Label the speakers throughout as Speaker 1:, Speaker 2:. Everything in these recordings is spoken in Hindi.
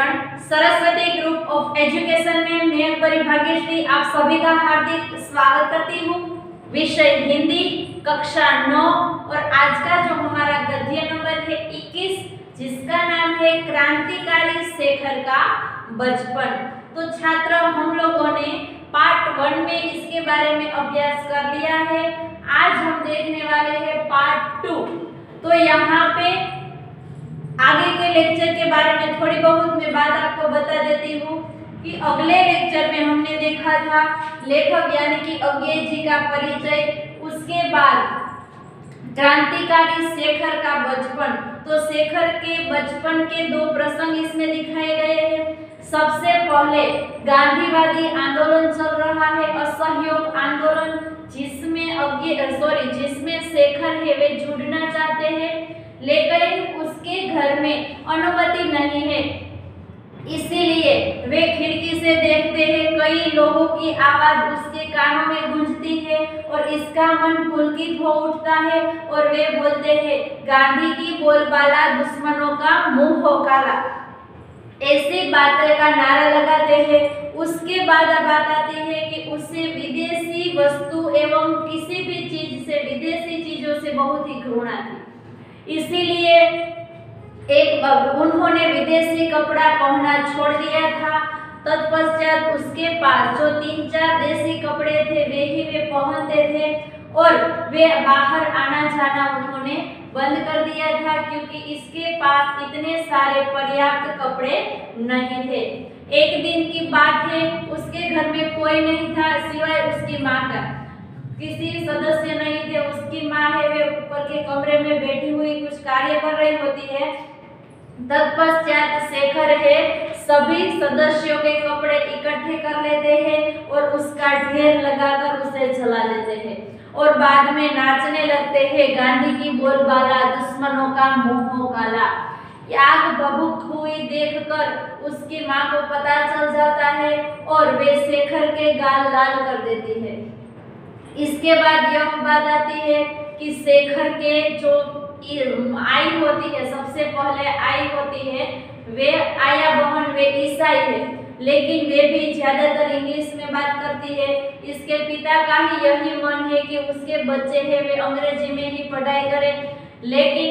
Speaker 1: व्याकरण सरस्वती ग्रुप ऑफ एजुकेशन में मैं परिभाग्यश्री आप सभी का हार्दिक स्वागत करती हूँ। विषय हिंदी, कक्षा 9 और आज का जो हमारा गद्य नंबर है 21, जिसका नाम है क्रांतिकारी शेखर का बचपन। तो छात्र, हम लोगों ने पार्ट 1 में इसके बारे में अभ्यास कर लिया है। आज हम देखने वाले हैं पार्ट 2। तो यहाँ पे आगे के लेक्चर के बारे में थोड़ी बहुत मैं बात आपको बता देती हूँ कि अगले लेक्चर में हमने देखा था लेखक यानी कि अज्ञेय जी का परिचय, उसके बाद क्रांतिकारी शेखर का बचपन। तो शेखर के बचपन के 2 प्रसंग इसमें दिखाए गए हैं। सबसे पहले गांधीवादी आंदोलन चल रहा है, असहयोग आंदोलन, जिसमें शेखर है वे जुड़ना चाहते हैं, लेकिन उसके घर में अनुमति नहीं है। इसीलिए वे खिड़की से देखते हैं, कई लोगों की आवाज उसके कानों में गूंजती है और इसका मन पुलकित हो उठता है और वे बोलते हैं, गांधी की बोलबाला दुश्मनों का मुंह हो काला। ऐसी बातें का नारा लगाते हैं। उसके बाद बात आती है कि उसे विदेशी वस्तु एवं किसी भी चीज से, विदेशी चीजों से बहुत ही घृणा थी। इसीलिए उन्होंने विदेशी कपड़ा पहनना छोड़ दिया था। तत्पश्चात उसके पास जो 3-4 देसी कपड़े थे वे पहनते थे और वे बाहर आना जाना उन्होंने बंद कर दिया था, क्योंकि इसके पास इतने सारे पर्याप्त कपड़े नहीं थे। एक दिन की बात है, उसके घर में कोई नहीं था सिवाय उसकी माँ का, किसी सदस्य नहीं थे। उसकी माँ है वे ऊपर के कमरे में बैठी हुई कुछ कार्य कर रही होती है। तत्पश्चात शेखर है सभी सदस्यों के कपड़े इकट्ठे कर लेते हैं और उसका ढेर लगाकर उसे जला लेते हैं और बाद में नाचने लगते हैं, गांधी की बोलबाला दुश्मनों का मुंह हो काला। आग भभूक हुई देखकर उसकी माँ को पता चल जाता है और वे शेखर के गाल लाल कर देती है। इसके बाद यह बात आती है कि शेखर के जो आई होती है, सबसे पहले आई होती है, वे आया बहन वे ईसाई है, लेकिन वे भी ज्यादातर इंग्लिश में बात करती है। इसके पिता का ही यही मन है कि उसके बच्चे हैं वे अंग्रेजी में ही पढ़ाई करें, लेकिन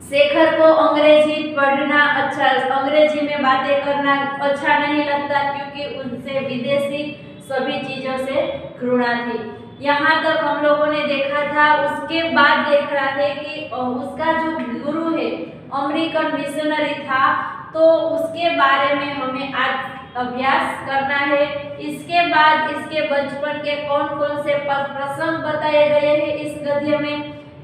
Speaker 1: शेखर को अंग्रेजी पढ़ना अच्छा, अंग्रेजी में बातें करना अच्छा नहीं लगता, क्योंकि उनसे विदेशी सभी चीजों से घृणा थी। यहाँ तक हम लोगों ने देखा था। उसके बाद देख रहा है कि उसका जो गुरु है अमेरिकन मिशनरी था, तो उसके बारे में हमें आज अभ्यास करना है। इसके बाद इसके बचपन के कौन कौन से प्रसंग बताए गए हैं इस गद्य में,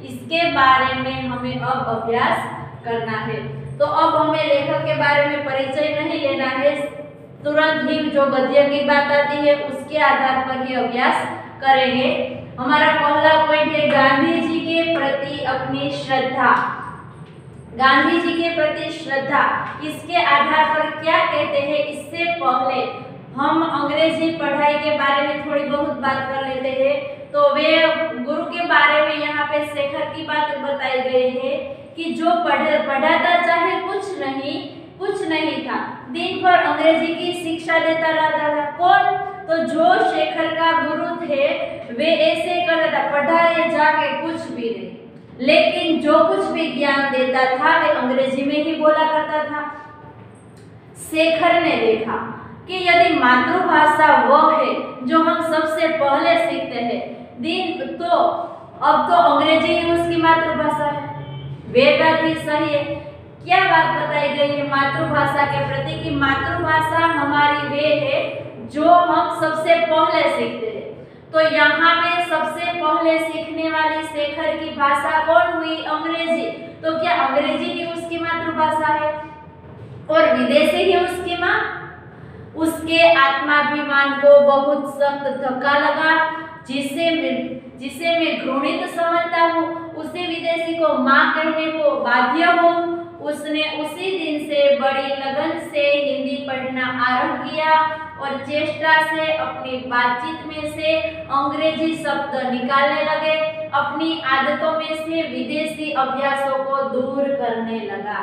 Speaker 1: इसके बारे में हमें अब अभ्यास करना है। तो अब हमें लेखक के बारे में परिचय नहीं लेना है, तुरंत ही जो गद्य की बात आती है उसके आधार पर ही अभ्यास करेंगे। हमारा पहला पॉइंट है गांधी जी के प्रति अपनी श्रद्धा। गांधी जी के प्रति श्रद्धा, इसके आधार पर क्या कहते हैं, इससे पहले हम अंग्रेजी पढ़ाई के बारे में थोड़ी बहुत बात कर लेते हैं। तो वे गुरु के बारे में यहाँ पे शेखर की बात बताई गई है कि जो पढ़ाता चाहे कुछ नहीं था, दिन भर अंग्रेजी की शिक्षा देता रहता था। कौन? तो जो शेखर का गुरु थे वे ऐसे करता था, पढ़ाए जाके कुछ भी नहीं, लेकिन जो कुछ भी ज्ञान देता था वे अंग्रेजी में ही बोला करता था। शेखर ने देखा कि यदि मातृभाषा वह है जो हम सबसे पहले सीखते हैं, तो अब तो अंग्रेजी ही उसकी मातृभाषा है। वे बात ही सही है। क्या बात बताई गई है मातृभाषा के प्रति कि मातृभाषा हमारी वे है जो हम सबसे पहले सीखते हैं। तो यहाँ पे सबसे पहले सीखने वाली शेखर की भाषा कौन हुई? अंग्रेजी। तो क्या अंग्रेजी ही उसकी मातृभाषा है और विदेशी ही उसकी माँ? उसके आत्माभिमान को बहुत सख्त धक्का लगा, जिसे मैं घृणित समझता हूँ, उसे विदेशी को माँ कहने को बाध्य हूँ। उसने उसी दिन से बड़ी लगन से हिंदी पढ़ना आरंभ किया और चेष्टा से अपनी बातचीत में से अंग्रेजी शब्द निकालने लगे, अपनी आदतों में से विदेशी अभ्यासों को दूर करने लगा।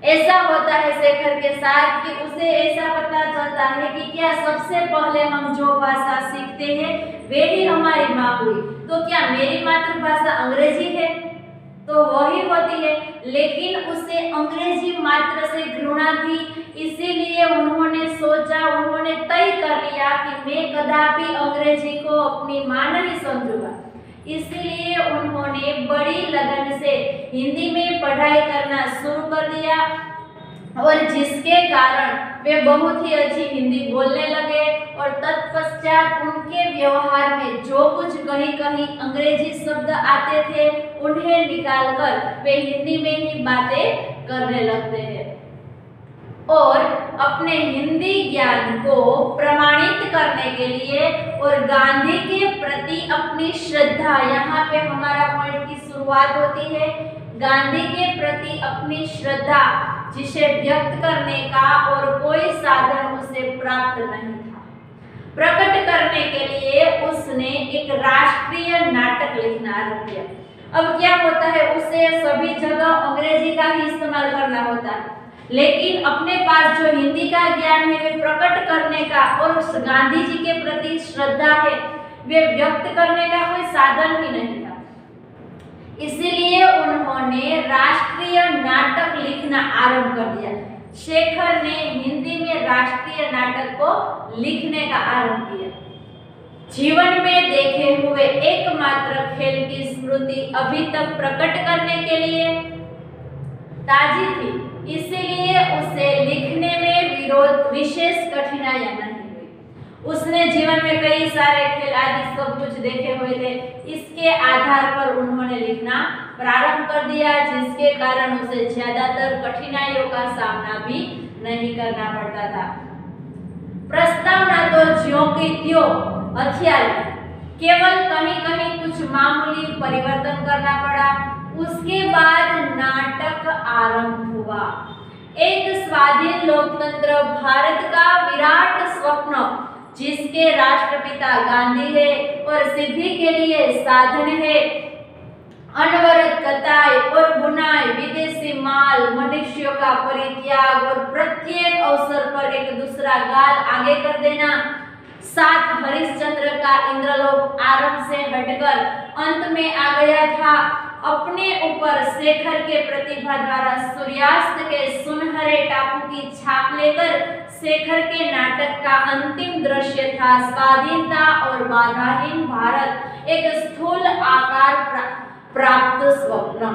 Speaker 1: ऐसा होता है शेखर के साथ कि उसे ऐसा पता चलता है कि क्या सबसे पहले हम जो भाषा सीखते हैं वे ही हमारी माँ हुई, तो क्या मेरी मातृभाषा अंग्रेजी है? तो वही होती है, लेकिन उसे अंग्रेजी मात्र से घृणा थी, इसीलिए उन्होंने सोचा, उन्होंने तय कर लिया कि मैं कदापि अंग्रेजी को अपनी माँ नहीं समझूंगा। इसलिए उन्होंने बड़ी लगन से हिंदी में पढ़ाई करना शुरू कर दिया और जिसके कारण वे बहुत ही अच्छी हिंदी बोलने लगे और तत्पश्चात उनके व्यवहार में जो कुछ कहीं कहीं अंग्रेजी शब्द आते थे उन्हें निकालकर वे हिंदी में ही बातें करने लगते हैं और अपने हिंदी ज्ञान को प्रमाणित करने के लिए और गांधी के प्रति अपनी श्रद्धा, यहाँ पे हमारा पॉइंट की शुरुआत होती है, गांधी के प्रति अपनी श्रद्धा जिसे व्यक्त करने का और कोई साधन उसे प्राप्त नहीं था, प्रकट करने के लिए उसने एक राष्ट्रीय नाटक लिखना आरंभ किया। अब क्या होता है, उसे सभी जगह अंग्रेजी का ही इस्तेमाल करना होता है, लेकिन अपने पास जो हिंदी का ज्ञान है वे प्रकट करने का और गांधी जी के प्रति श्रद्धा है वे व्यक्त करने का कोई साधन ही नहीं था। इसीलिए उन्होंने राष्ट्रीय नाटक लिखना आरंभ कर दिया। शेखर ने हिंदी में राष्ट्रीय नाटक को लिखने का आरंभ किया। जीवन में देखे हुए एकमात्र खेल की स्मृति अभी तक प्रकट करने के लिए ताजी थी, इसीलिए उसे लिखने में विशेष कठिनाइयां नहीं हुई। उसने जीवन में कई सारे खेल आदि सब कुछ देखे हुए थे, इसके आधार पर उन्होंने लिखना प्रारंभ कर दिया, जिसके कारण उसे ज्यादातर कठिनाइयों का सामना भी नहीं करना पड़ता था। प्रस्तावना तो ज्यों की त्यों हथियार, केवल कहीं कहीं कुछ मामूली परिवर्तन करना पड़ा। उसके बाद नाटक आरंभ हुआ। एक स्वाधीन लोकतंत्र भारत का विराट स्वप्न, जिसके राष्ट्रपिता गांधी है और सिद्धि के लिए साधन है अनवरत कताई और बुनाई, विदेशी माल, मनुष्यों का परित्याग और प्रत्येक अवसर पर एक दूसरा गाल आगे कर देना। साथ हरिश्चंद्र का इंद्रलोक आरंभ से हटकर अंत में आ गया था। अपने ऊपर शेखर के प्रतिभा द्वारा सूर्यास्त के सुनहरे टापू की छाप लेकर शेखर के नाटक का अंतिम दृश्य था स्वाधीनता और बाधाहीन भारत, एक स्थूल आकार प्राप्त स्वप्न।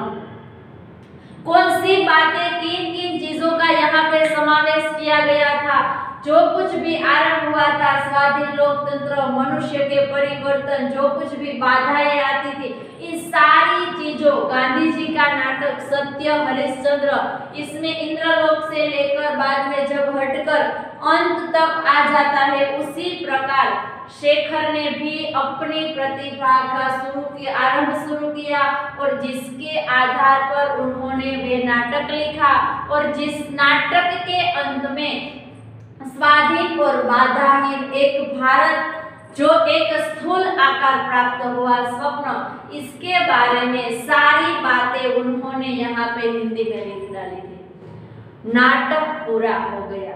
Speaker 1: कौन सी बातें, किन किन चीजों का यहाँ पे समावेश किया गया था? जो कुछ भी आरंभ हुआ था, स्वाधीन लोकतंत्र, मनुष्य के परिवर्तन, जो कुछ भी बाधाएं आती थी, इन सारी चीजों, गांधी जी का नाटक सत्य हरिश्चंद्र, इसमें इंद्रलोक से लेकर बाद में जब हटकर अंत तक आ जाता है, उसी प्रकार शेखर ने भी अपनी प्रतिभा का आरंभ शुरू किया और जिसके आधार पर उन्होंने वे नाटक लिखा और जिस नाटक के अंत में स्वाधीन और बाधाहीन एक भारत, जो एक स्थूल आकार प्राप्त हुआ स्वप्न, इसके बारे में सारी बातें उन्होंने यहाँ पे हिंदी में लिख डाली थी। नाटक पूरा हो गया।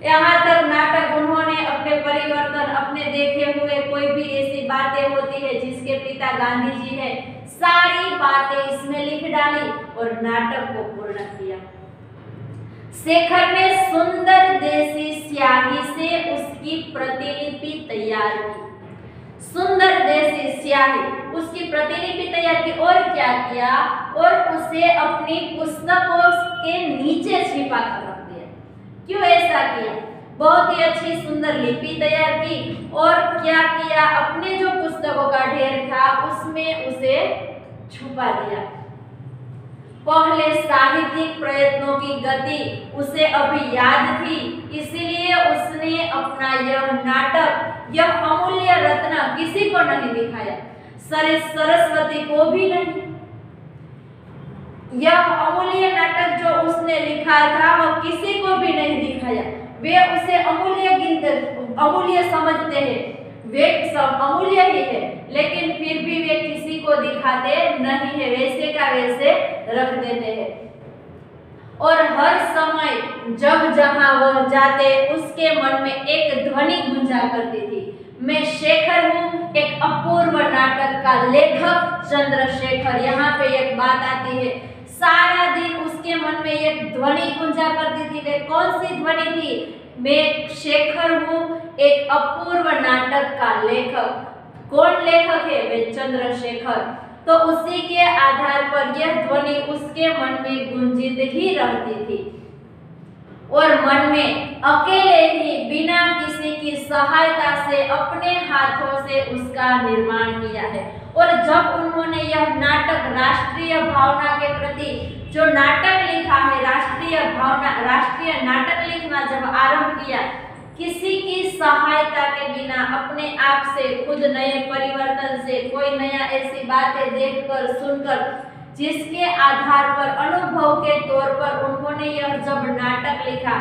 Speaker 1: यहाँ तक नाटक उन्होंने अपने परिवर्तन, अपने देखे हुए कोई भी ऐसी बातें होती है जिसके पिता गांधी जी है, सारी बातें इसमें लिख डाली और नाटक को पूर्ण किया। शेखर ने सुंदर देसी स्याही से उसकी प्रतिलिपि तैयार की। सुंदर देसी स्याही, उसकी प्रतिलिपि तैयार की और क्या किया, और उसे अपनी पुस्तकों के नीचे छिपा कर रख दिया। क्यों ऐसा किया? बहुत ही अच्छी सुंदर लिपि तैयार की और क्या किया, अपने जो पुस्तकों का ढेर था उसमें उसे छुपा दिया। पहले साहित्यिक प्रयत्नों की गति उसे अभी याद थी, इसलिए उसने अपना यह नाटक, यह अमूल्य रत्न किसी को नहीं दिखाया, सरस्वती को भी नहीं। यह अमूल्य नाटक जो उसने लिखा था वह किसी को भी नहीं दिखाया। वे उसे अमूल्य समझते हैं, वे सब अमूल्य ही है, लेकिन फिर भी वे किसी को दिखाते नहीं है, वैसे का वैसे रख देते हैं। और हर समय जब जहां वह जाते उसके मन में एक ध्वनि गूंजा करती थी, मैं शेखर हूँ, एक अपूर्व नाटक का लेखक चंद्रशेखर। यहाँ पे एक बात आती है, सारा दिन उसके मन में एक ध्वनि गूंजा करती थी। वे कौन सी ध्वनि थी? मैं शेखर हूँ, एक अपूर्व नाटक का लेखक। कौन लेखक है? वे चंद्रशेखर। तो उसी के आधार पर यह ध्वनि उसके मन में गूंजित ही रहती थी और मन में अकेले ही बिना किसी की सहायता से अपने हाथों से उसका निर्माण किया है। और जब उन्होंने यह नाटक राष्ट्रीय भावना के प्रति जो नाटक लिखा है, राष्ट्रीय भावना, राष्ट्रीय नाटक लिखना जब आरंभ किया, किसी की सहायता के बिना अपने आप से खुद नए परिवर्तन से कोई नया ऐसी बातें देखकर सुनकर जिसके आधार पर अनुभव के तौर पर उन्होंने यह जब नाटक लिखा,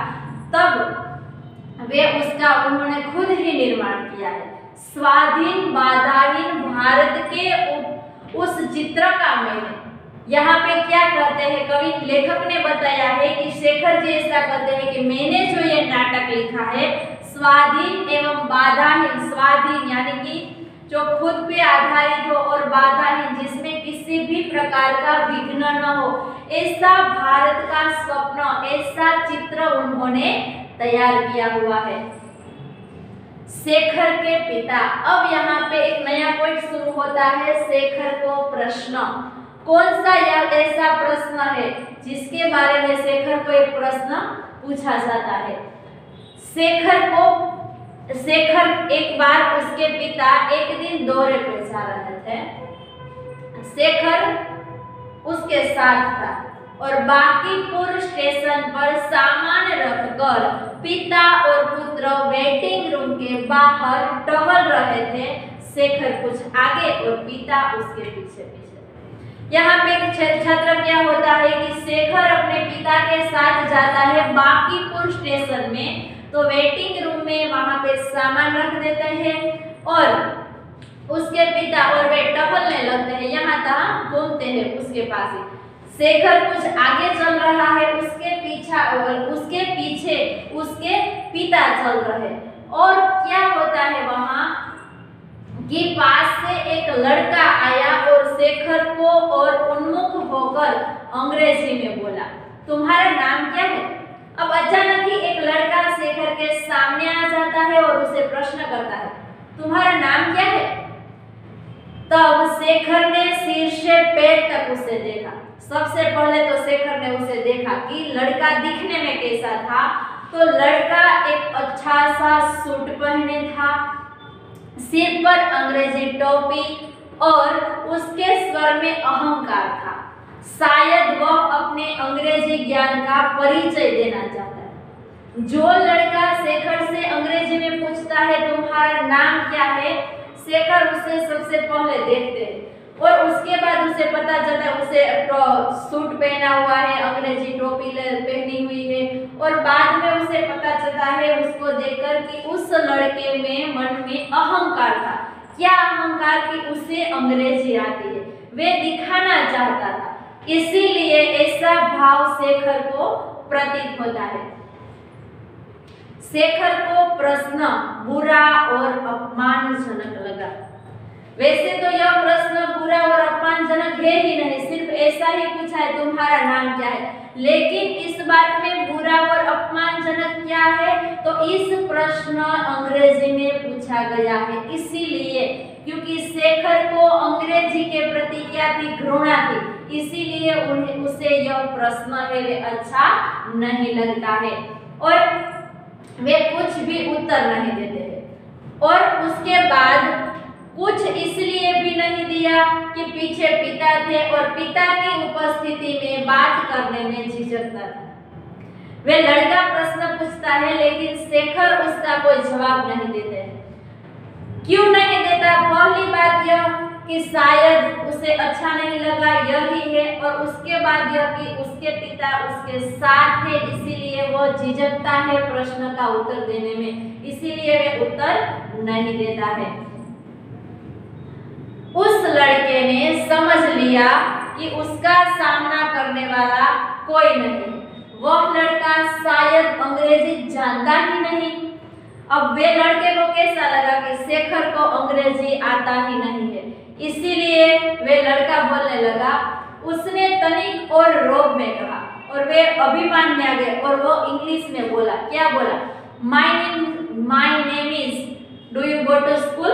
Speaker 1: तब वे उसका उन्होंने खुद ही निर्माण किया है। स्वाधीन बाधाहीन भारत के उस चित्रका में यहाँ पे क्या कहते हैं, कवि लेखक ने बताया है कि शेखर जी ऐसा कहते हैं कि मैंने जो ये नाटक लिखा है स्वाधीन एवं बाधाहीन, स्वाधीन यानी कि जो खुद पे आधारित हो और बाधाहीन जिसमें किसी भी प्रकार का विघ्न न हो, ऐसा भारत का स्वप्न, ऐसा चित्र उन्होंने तैयार किया हुआ है। शेखर के पिता, अब यहाँ पे एक नया पॉइंट शुरू होता है, शेखर को प्रश्न। कौन सा यह ऐसा प्रश्न है जिसके बारे में शेखर को एक प्रश्न पूछा जाता है? शेखर एक बार उसके पिता एक दिन दौरे पर जा रहे थे। शेखर उसके साथ था और बांकीपुर स्टेशन पर सामान रखकर पिता और पुत्र वेटिंग रूम के बाहर टहल रहे थे। शेखर कुछ आगे और पिता उसके पीछे पीछे। यहाँ पे छात्र क्या होता है कि शेखर अपने पिता के साथ जाता है बांकीपुर स्टेशन में, तो वेटिंग रूम में वहां पे सामान रख देते हैं और उसके पिता और वे टहलने लगते हैं, यहाँ तहाँ घूमते हैं उसके पास ही। शेखर कुछ आगे चल रहा है, उसके पीछे उसके पिता चल रहे। और क्या होता है वहां कि पास से एक लड़का आया और शेखर को और उन्मुख होकर अंग्रेजी में बोला, तुम्हारा नाम क्या है? अब अचानक ही एक लड़का शेखर के सामने आ जाता है और उसे प्रश्न करता है, तुम्हारा नाम क्या है? तब शेखर ने सिर से पैर तक उसे देखा। सबसे पहले तो शेखर ने उसे देखा कि लड़का दिखने में कैसा था, तो लड़का एक अच्छा सा सूट पहने था, सिर पर अंग्रेजी टोपी और उसके स्वर में अहंकार था। शायद वह अपने अंग्रेजी ज्ञान का परिचय देना चाहता है। जो लड़का शेखर से अंग्रेजी में पूछता है तुम्हारा नाम क्या है, शेखर उसे सबसे पहले देखते हैं और उसके बाद उसे पता चलता है उसे सूट पहना हुआ है, अंग्रेजी टोपी पहनी हुई है और बाद में उसे पता चलता है उसको देखकर कि उस लड़के में मन में अहंकार था। क्या अहंकार कि उसे अंग्रेजी आती है, वे दिखाना चाहता था, इसीलिए ऐसा भाव शेखर को प्रतीत होता है। शेखर को प्रश्न बुरा और अपमानजनक लगा। वैसे तो यह प्रश्न बुरा और अपमानजनक है ही नहीं, सिर्फ ऐसा ही पूछा है तुम्हारा नाम क्या है, लेकिन इस बात में बुरा और अपमानजनक क्या है, तो इस प्रश्न अंग्रेजी में पूछा गया है, इसीलिए क्योंकि शेखर को अंग्रेजी के प्रति क्या थी, घृणा थी, इसीलिए उसे यह प्रश्न है वे अच्छा नहीं लगता है और वे कुछ भी उत्तर नहीं देते हैं। और उसके बाद कुछ इसलिए भी नहीं दिया कि पीछे पिता थे और पिता की उपस्थिति में बात करने में झिझकता था। वे लड़का प्रश्न पूछता है लेकिन शेखर उसका कोई जवाब नहीं देते हैं। क्यों नहीं देता? पहली बात यह कि शायद उसे अच्छा नहीं लगा, यही है, और उसके बाद यह कि उसके पिता उसके साथ है, इसीलिए वो झिझकता है प्रश्न का उत्तर देने में, इसीलिए वे उत्तर नहीं देता है। उस लड़के ने समझ लिया कि उसका सामना करने वाला कोई नहीं, वह लड़का शायद अंग्रेजी जानता ही नहीं। अब वे लड़के को कैसा लगा कि शेखर को अंग्रेजी आता ही नहीं है, इसीलिए वे लड़का बोलने लगा। उसने तनिक और रोब में कहा और वे अभिमान में आ गए और वो इंग्लिश में बोला। क्या बोला? My name is, do you go to school?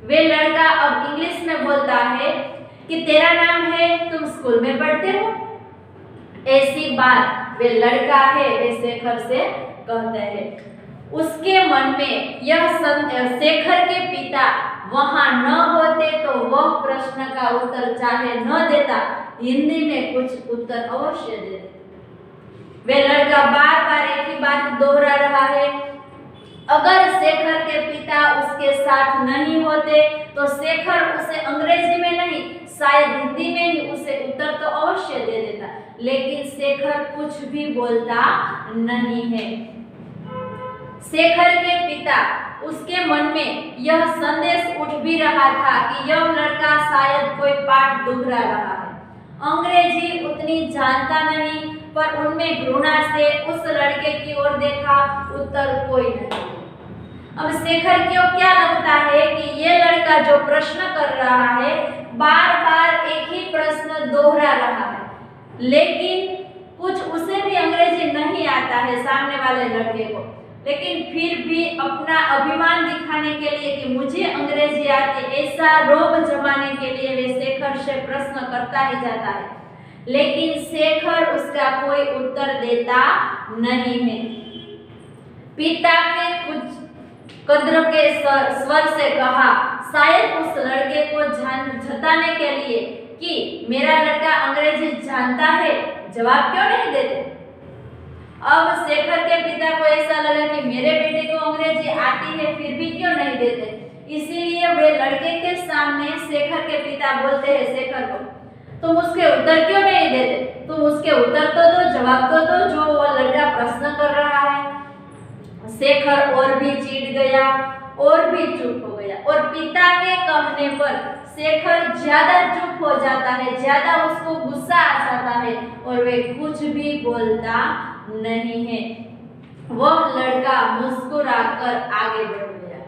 Speaker 1: वे लड़का अब इंग्लिश में बोलता है कि तेरा नाम है, तुम स्कूल में पढ़ते हो? ऐसी बात वे लड़का है वे शेखर से कहते हैं। उसके मन में यह शेखर के पिता वहां न होते तो वह प्रश्न का उत्तर चाहे न देता, हिंदी में कुछ उत्तर अवश्य दे देता। वे लड़का बार बार एक ही बात दोहरा रहा है। अगर शेखर के पिता उसके साथ नहीं होते तो शेखर उसे अंग्रेजी में नहीं शायद हिंदी में ही उसे उत्तर तो अवश्य दे देता, लेकिन शेखर कुछ भी बोलता नहीं है। शेखर के पिता उसके मन में यह संदेश उठ भी रहा था कि यह लड़का शायद कोई पाठ दोहरा रहा है। अंग्रेजी उतनी जानता नहीं, पर उनमें घृणा से उस लड़के की ओर देखा, उत्तर कोई नहीं। अब शेखर को क्या लगता है कि ये लड़का जो प्रश्न कर रहा है बार बार एक ही प्रश्न दोहरा रहा है, लेकिन कुछ उसे भी अंग्रेजी नहीं आता है सामने वाले लड़के को, लेकिन फिर भी अपना अभिमान दिखाने के लिए कि मुझे अंग्रेजी आती, ऐसा रोब जमाने के लिए वे शेखर से प्रश्न करता ही जाता है, लेकिन शेखर उसका कोई उत्तर देता नहीं है। पिता के कुछ कद्र के स्वर से कहा, शायद उस लड़के को जताने के लिए कि मेरा लड़का अंग्रेजी जानता है, जवाब क्यों नहीं देते। अब शेखर के पिता को ऐसा लगा कि मेरे बेटे को अंग्रेजी आती है फिर भी क्यों नहीं देते, इसीलिए वे लड़के के सामने शेखर के पिता बोलते हैं शेखर को, तुम उसके उत्तर क्यों नहीं देते, तुम उसके उत्तर तो दो, जवाब तो दो जो वो लड़का प्रश्न कर रहा है। शेखर और भी चिढ़ गया और भी चुप हो गया, और पिता के कहने पर शेखर ज्यादा चुप हो जाता है, ज्यादा उसको गुस्सा आ जाता है और वे कुछ भी बोलता नहीं है। वह लड़का मुस्कुराकर आगे बढ़ गया,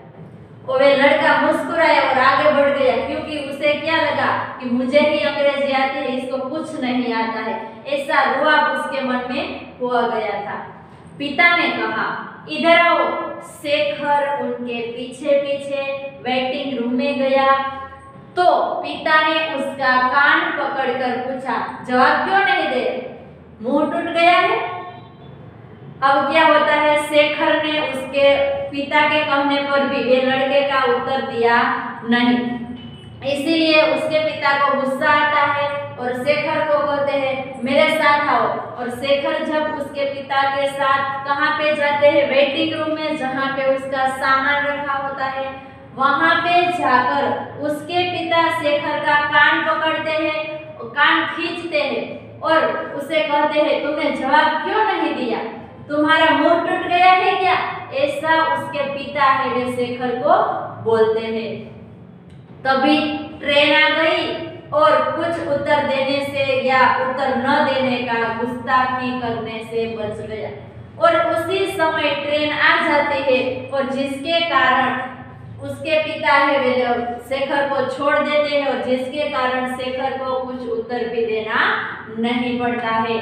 Speaker 1: और वे लड़का मुस्कुराया और आगे बढ़ गया, क्योंकि उसे क्या लगा कि मुझे ही अंग्रेजी आती है, इसको कुछ नहीं आता है, ऐसा रुआब उसके मन में हुआ गया था। पिता ने कहा, इधर आओ। शेखर उनके पीछे पीछे वेटिंग रूम में गया तो पिता ने उसका कान पकड़कर पूछा, जवाब क्यों नहीं दे, मुंह टूट गया है? अब क्या होता है, शेखर ने उसके पिता के कहने पर भी वे लड़के का उत्तर दिया नहीं, इसीलिए उसके पिता को गुस्सा आता है और शेखर को कहते हैं मेरे साथ आओ। और शेखर जब उसके पिता के साथ कहाँ पे जाते हैं, वेटिंग रूम में, जहाँ पे उसका सामान रखा होता है, वहां पे जाकर उसके पिता शेखर का कान पकड़ते हैं, कान खींचते हैं और उसे कहते हैं तुमने जवाब क्यों नहीं दिया, तुम्हारा मुंह टूट गया है क्या? ऐसा उसके पिता है वे शेखर को बोलते हैं। तभी ट्रेन आ गई और कुछ उत्तर देने से या उत्तर न देने का गुस्ताखी करने से बच गया, और उसी समय ट्रेन आ जाती है और जिसके कारण उसके पिता है वे शेखर को छोड़ देते हैं और जिसके कारण शेखर को कुछ उत्तर भी देना नहीं पड़ता है।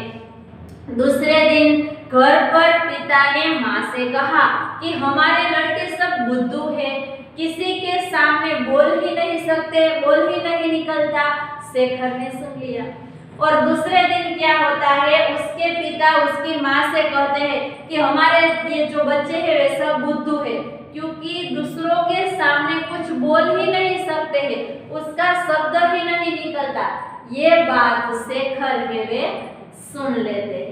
Speaker 1: दूसरे दिन घर पर पिता ने माँ से कहा कि हमारे लड़के सब बुद्धू हैं, किसी के सामने बोल ही नहीं सकते, बोल ही नहीं निकलता। शेखर ने सुन लिया और दूसरे दिन क्या होता है, उसके पिता उसकी माँ से कहते हैं कि हमारे ये जो बच्चे हैं वे सब बुद्धू है, क्योंकि दूसरों के सामने कुछ बोल ही नहीं सकते हैं, उसका शब्द ही नहीं निकलता। ये बात शेखर है वे सुन लेते हैं।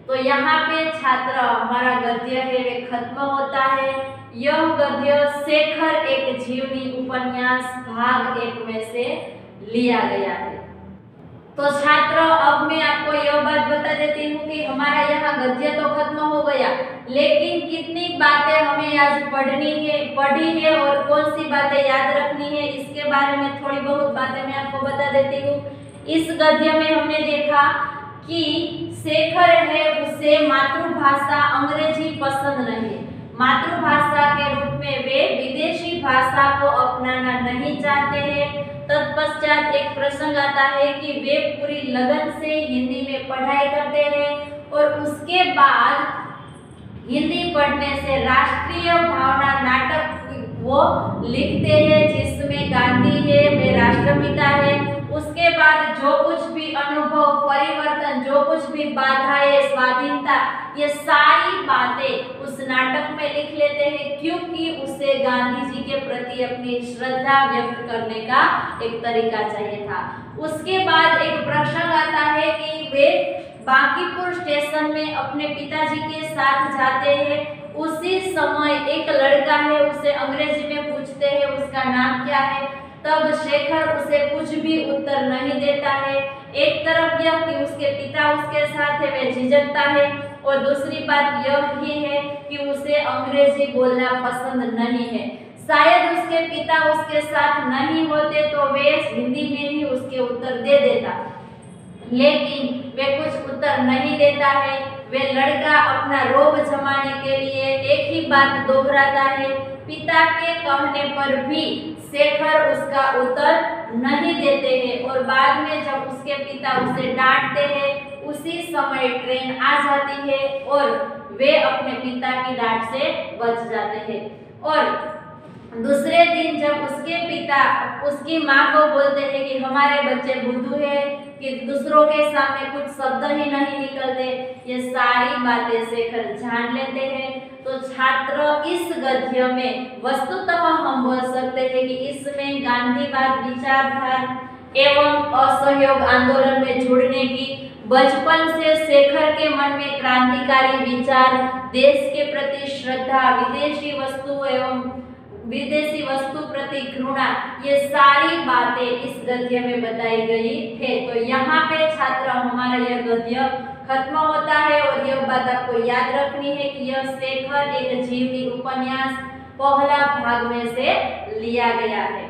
Speaker 1: तो यहाँ पे छात्र हमारा गद्य है वे खत्म होता है। यह गद्य शेखर एक जीवनी उपन्यास भाग 1 में से लिया गया है। तो छात्र अब मैं आपको यह बात बता देती हूँ कि हमारा यहाँ गद्य तो खत्म हो गया, लेकिन कितनी बातें हमें आज पढ़ी है और कौन सी बातें याद रखनी है, इसके बारे में थोड़ी बहुत बातें मैं आपको बता देती हूँ। इस गद्य में हमने देखा कि शेखर है उसे मातृभाषा अंग्रेजी पसंद नहीं, मातृभाषा के रूप में वे विदेशी भाषा को अपनाना नहीं चाहते हैं। तत्पश्चात एक प्रसंग आता है कि वे पूरी लगन से हिंदी में पढ़ाई करते हैं और उसके बाद हिंदी पढ़ने से राष्ट्रीय भावना नाटक वो लिखते हैं जिसमें गांधी है, वे राष्ट्रपिता है। उसके बाद जो कुछ भी अनुभव, परिवर्तन, जो कुछ भी बाधाएं, स्वाधीनता, ये सारी बातें उस नाटक में लिख लेते हैं क्योंकि उसे गांधी जी के प्रति अपनी श्रद्धा व्यक्त करने का एक तरीका चाहिए था। उसके बाद एक प्रसंग आता है कि वे बांकीपुर स्टेशन में अपने पिताजी के साथ जाते हैं। उसी समय एक लड़का है, उसे अंग्रेजी में पूछते हैं उसका नाम क्या है। तब शेखर उसे कुछ भी उत्तर नहीं देता है। एक तरफ यह कि उसके पिता उसके साथ है, वे झिझकता है, और दूसरी बात यह भी है कि उसे अंग्रेजी बोलना पसंद नहीं है। शायद उसके पिता उसके साथ नहीं होते तो वे हिंदी में ही उसके उत्तर दे देता, लेकिन वे कुछ उत्तर नहीं देता है। वे लड़का अपना रोब जमाने के लिए एक ही बात दोहराता है। पिता के कहने पर भी शेखर उसका उत्तर नहीं देते हैं और बाद में जब उसके पिता उसे डांटते हैं उसी समय ट्रेन आ जाती है और वे अपने पिता की डांट से बच जाते हैं। और दूसरे दिन जब उसके पिता उसकी माँ को बोलते हैं कि हमारे बच्चे बुद्धू है कि दूसरों के सामने कुछ शब्द ही नहीं निकलते, ये सारी बातें शेखर जान लेते हैं। तो छात्र इस गद्य में वस्तुतः हम बोल सकते हैं कि इसमें गांधीवाद विचारधारा एवं असहयोग आंदोलन में जुड़ने की, बचपन से शेखर के मन में क्रांतिकारी विचार, देश के प्रति श्रद्धा, विदेशी वस्तु प्रति घृणा, ये सारी बातें इस गद्य में बताई गई है। तो यहाँ पे छात्र हमारा यह गद्य खत्म होता है और यह बात आपको याद रखनी है कि यह शेखर एक जीवनी उपन्यास पहला भाग में से लिया गया है।